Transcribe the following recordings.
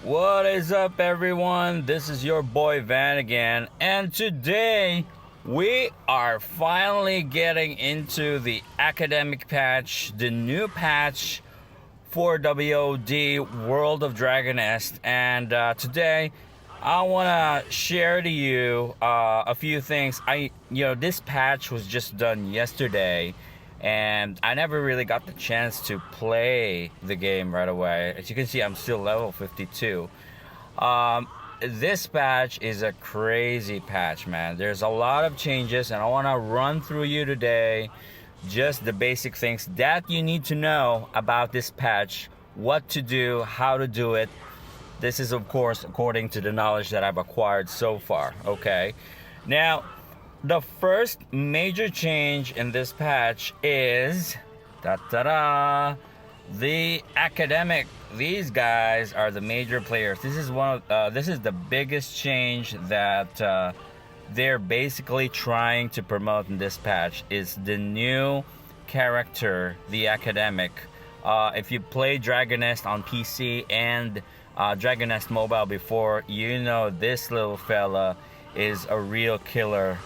What is up, everyone? This is your boy Van again, and today we are finally getting into the academic patch, the new patch for WOD World of Dragonest. And today I want to share to you a few things. This patch was just done yesterday, and I never really got the chance to play the game right away. As you can see, I'm still level 52. This patch is a crazy patch, man. There's a lot of changes, and I want to run through you today just the basic things that you need to know about this patch, what to do, how to do it. This is, of course, according to the knowledge that I've acquired so far, okay? Now, the first major change in this patch is the academic. These guys are the major players. This is this is the biggest change that they're basically trying to promote in this patch. Is the new character, the academic. If you play Dragonest on PC and Dragonest Mobile before, you know this little fella is a real killer.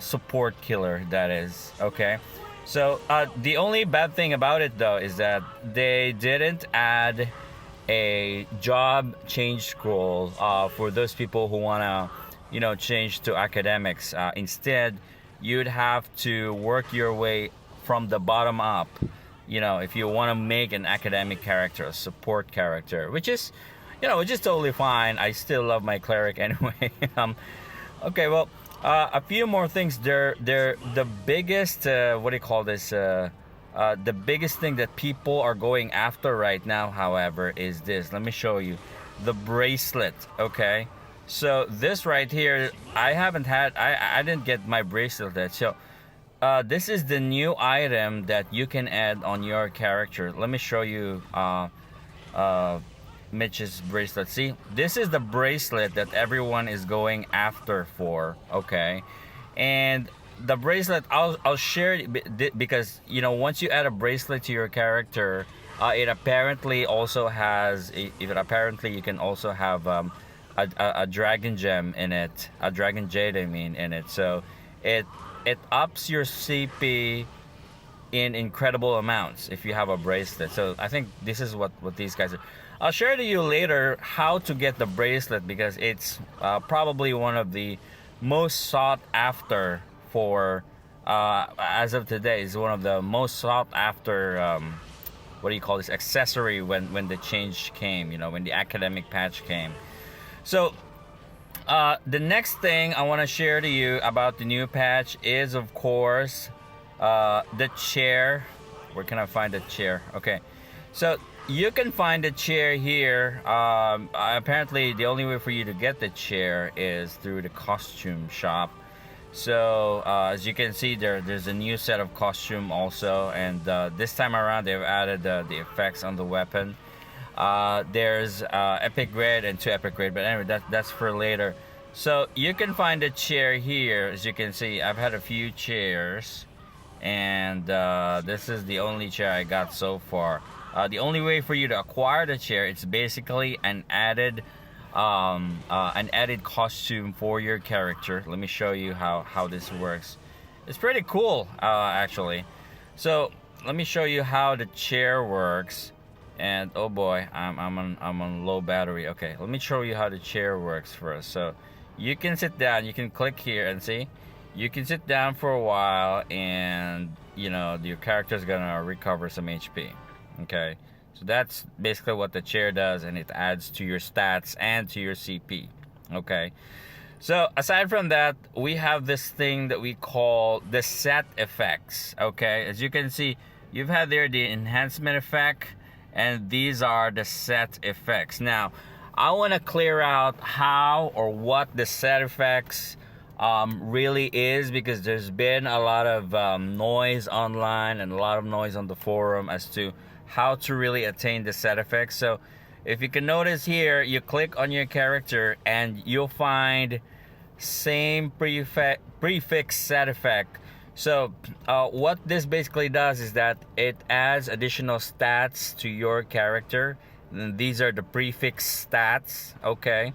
Support killer, that is. Okay, so the only bad thing about it though is that they didn't add a job change scroll for those people who want to change to academics. Instead, you'd have to work your way from the bottom up, if you want to make an academic character, a support character, which is totally fine. I still love my cleric anyway. Okay, well, a few more things. They're the biggest. What do you call this? The biggest thing that people are going after right now, however, is this. Let me show you the bracelet. Okay, so this right here, I didn't get my bracelet yet. So this is the new item that you can add on your character. Let me show you. Mitch's bracelet. See, this is the bracelet that everyone is going after for. Okay, and the bracelet I'll share it because once you add a bracelet to your character, it apparently also has you can also have a dragon gem in it, a dragon jade in it. So it ups your CP in incredible amounts if you have a bracelet. So I think this is what these guys are. I'll share to you later how to get the bracelet because it's probably one of the most sought after for as of today. Is one of the most sought after what do you call this, accessory when the change came, when the academic patch came. So the next thing I want to share to you about the new patch is, of course, the chair. Where can I find the chair? Okay, so you can find the chair here. Apparently, the only way for you to get the chair is through the costume shop. So as you can see, there's a new set of costume also, and this time around they've added the effects on the weapon. There's epic grade and 2 epic grade, but anyway, that's for later. So you can find a chair here. As you can see, I've had a few chairs, and this is the only chair I got so far. The only way for you to acquire the chair, it's basically an added costume for your character. Let me show you how this works. It's pretty cool, actually. So let me show you how the chair works. And oh boy, I'm on low battery. Okay, let me show you how the chair works first. So you can sit down. You can click here and see. You can sit down for a while, and your character is gonna recover some HP. Okay, so that's basically what the chair does, and it adds to your stats and to your CP. Okay, so aside from that, we have this thing that we call the set effects. Okay, as you can see, you've had there the enhancement effect, and these are the set effects. Now, I want to clear out how or what the set effects really is, because there's been a lot of noise online and a lot of noise on the forum as to how to really attain the set effects. So if you can notice here, you click on your character and you'll find same prefix set effect. So what this basically does is that it adds additional stats to your character, And these are the prefix stats. Okay,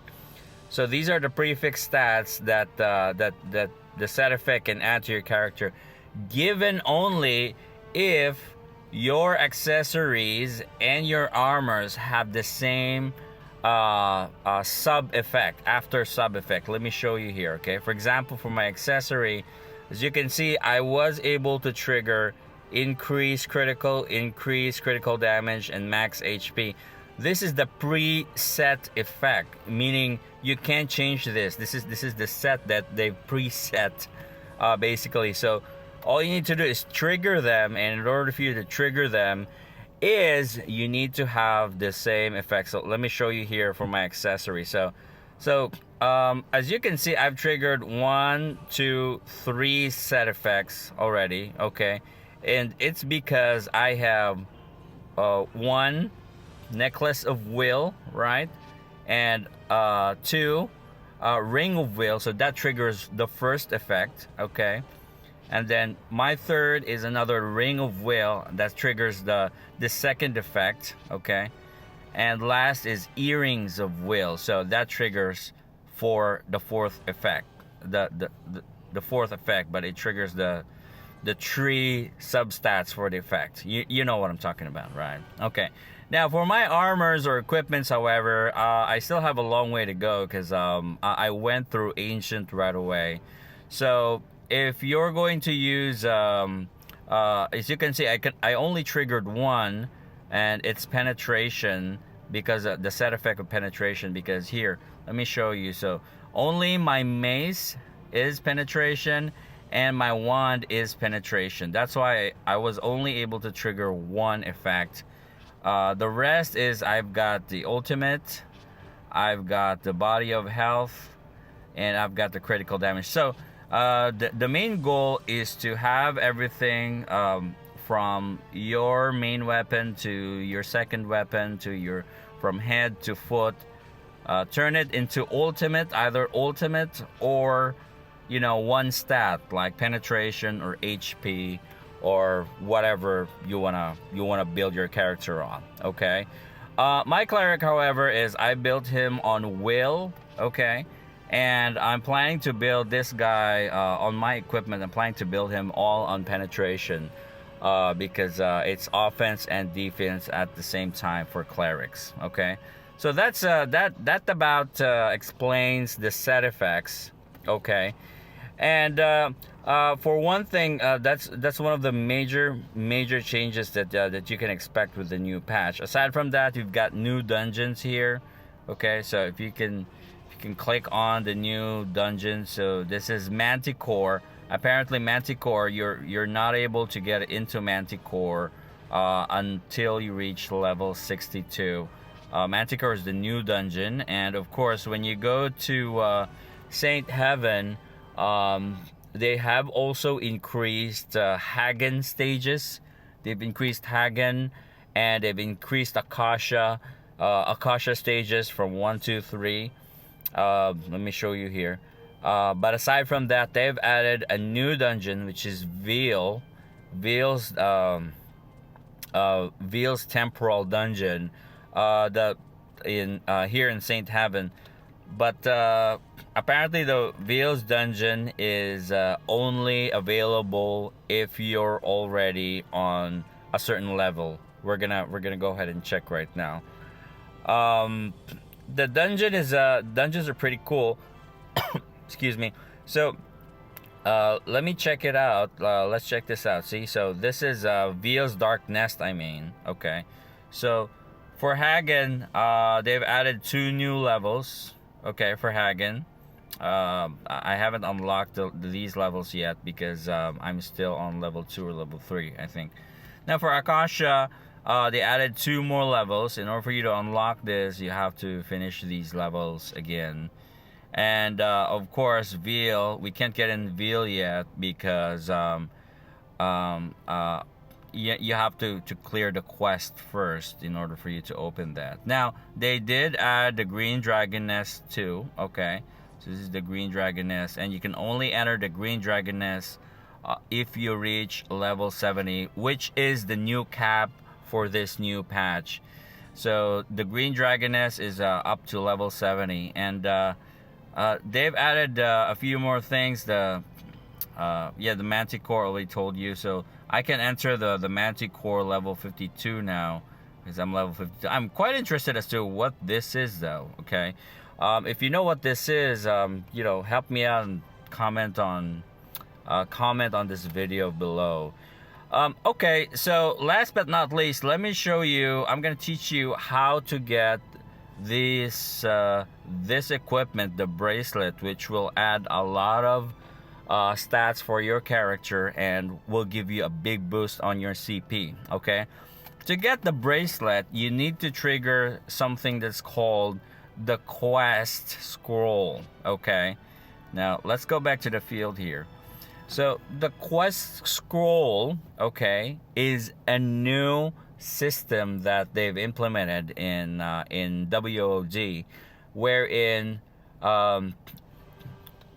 so these are the prefix stats that the set effect can add to your character, given only if your accessories and your armors have the same sub effect, after sub effect. Let me show you here. Okay, for example, for my accessory, as you can see, I was able to trigger increase critical damage, and max HP. This is the preset effect, meaning you can't change this. This is the set that they've preset, basically. So all you need to do is trigger them, and in order for you to trigger them, is you need to have the same effect. So let me show you here for my accessory. So as you can see, I've triggered 1, 2, 3 set effects already. Okay, and it's because I have 1 necklace of will, right, and 2 ring of will, so that triggers the first effect. Okay, and then my third is another ring of will that triggers the second effect. Okay, and last is earrings of will, so that triggers for the fourth effect, the fourth effect, but it triggers the 3 substats for the effect. You know what I'm talking about, right? Okay, now for my armors or equipments, however, I still have a long way to go, because I went through ancient right away. So if you're going to use as you can see, I only triggered 1, and it's penetration, because the set effect of penetration, because here, let me show you. So only my mace is penetration, and my wand is penetration. That's why I was only able to trigger 1 effect. The rest is, I've got the ultimate, I've got the body of health, and I've got the critical damage. So the main goal is to have everything from your main weapon to your second weapon to your, from head to foot, turn it into ultimate, either ultimate or, you know, 1 stat like penetration or HP or whatever you wanna build your character on. Okay, my cleric, however, is I built him on will. Okay, and I'm planning to build this guy on my equipment. I'm planning to build him all on penetration, because it's offense and defense at the same time for clerics. Okay, so that's that about explains the set effects. Okay, and for one thing, that's one of the major changes that you can expect with the new patch. Aside from that, you've got new dungeons here. Okay, so if you can click on the new dungeon. So this is Manticore. Apparently Manticore, you're not able to get into Manticore until you reach level 62. Manticore is the new dungeon, and of course when you go to Saint Heaven, they have also increased Hagen stages. They've increased Hagen, and they've increased Akasha stages from 1, 2, 3. Let me show you here. But aside from that, they've added a new dungeon, which is Veil's temporal dungeon, here in Saint Heaven. But apparently the Veil's dungeon is only available if you're already on a certain level. We're gonna go ahead and check right now. The dungeons are pretty cool. Excuse me. So let me check it out. Let's check this out. See, so this is Veil's Dark Nest, I mean. Okay, so for Hagen, they've added 2 new levels. Okay, for Hagen, I haven't unlocked these levels yet, because I'm still on level 2 or level 3, I think. Now for Akasha, they added 2 more levels. In order for you to unlock this, you have to finish these levels again. And of course, Veil, we can't get in Veil yet, because you have to clear the quest first in order for you to open that. Now, they did add the Green Dragon Nest too. Okay, so this is the Green Dragon Nest, and you can only enter the Green Dragon Nest if you reach level 70, which is the new cap for this new patch. So the green dragoness is up to level 70, and they've added a few more things. The Manticore already told you, so I can enter the Manticore level 52 now because I'm level 52. I'm quite interested as to what this is, though. Okay, if you know what this is, help me out and comment on this video below. Okay, so last but not least, let me show you. I'm gonna teach you how to get this equipment, the bracelet, which will add a lot of stats for your character and will give you a big boost on your CP. Okay, to get the bracelet, you need to trigger something that's called the quest scroll. Okay, now let's go back to the field here. So the quest scroll, okay, is a new system that they've implemented in WOD, wherein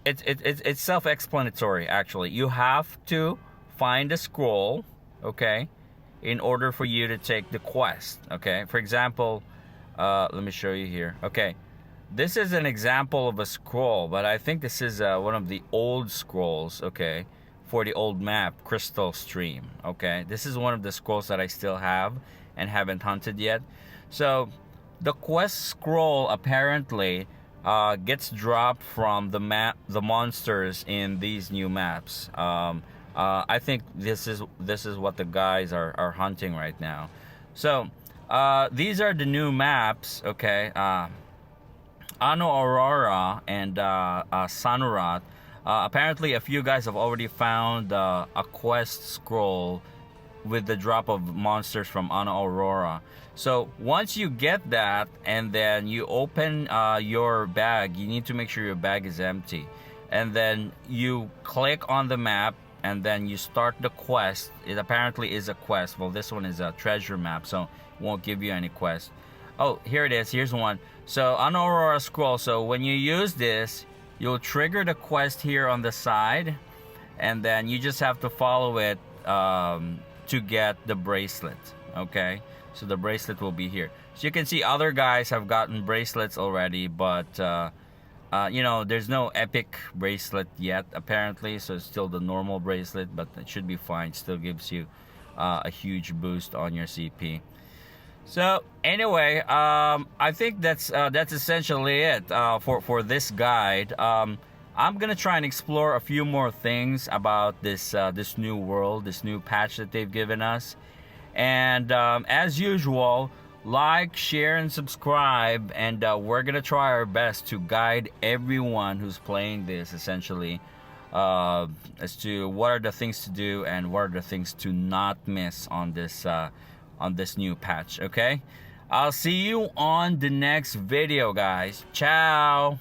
it's self-explanatory. Actually, you have to find a scroll, okay, in order for you to take the quest. Okay, for example, let me show you here. Okay. This is an example of a scroll, but I think this is one of the old scrolls, okay, for the old map, Crystal Stream, okay? This is one of the scrolls that I still have and haven't hunted yet. So, the quest scroll apparently gets dropped from the monsters in these new maps. I think this is what the guys are hunting right now. So, these are the new maps, okay? Ano Aurora and Sanurat. Apparently, a few guys have already found a quest scroll with the drop of monsters from Ano Aurora. So once you get that and then you open your bag, you need to make sure your bag is empty. And then you click on the map and then you start the quest. It apparently is a quest. Well, this one is a treasure map, so it won't give you any quest. Oh, here it is. Here's one. So, on Aurora Scroll. So, when you use this, you'll trigger the quest here on the side. And then you just have to follow it to get the bracelet. Okay? So, the bracelet will be here. So, you can see other guys have gotten bracelets already. But, there's no epic bracelet yet, apparently. So, it's still the normal bracelet. But it should be fine. It still gives you a huge boost on your CP. So anyway, I think that's essentially it for this guide. I'm gonna try and explore a few more things about this new world, this new patch that they've given us, and as usual, like, share, and subscribe. And we're gonna try our best to guide everyone who's playing this essentially as to what are the things to do and what are the things to not miss on this new patch. Okay, I'll see you on the next video, guys. Ciao.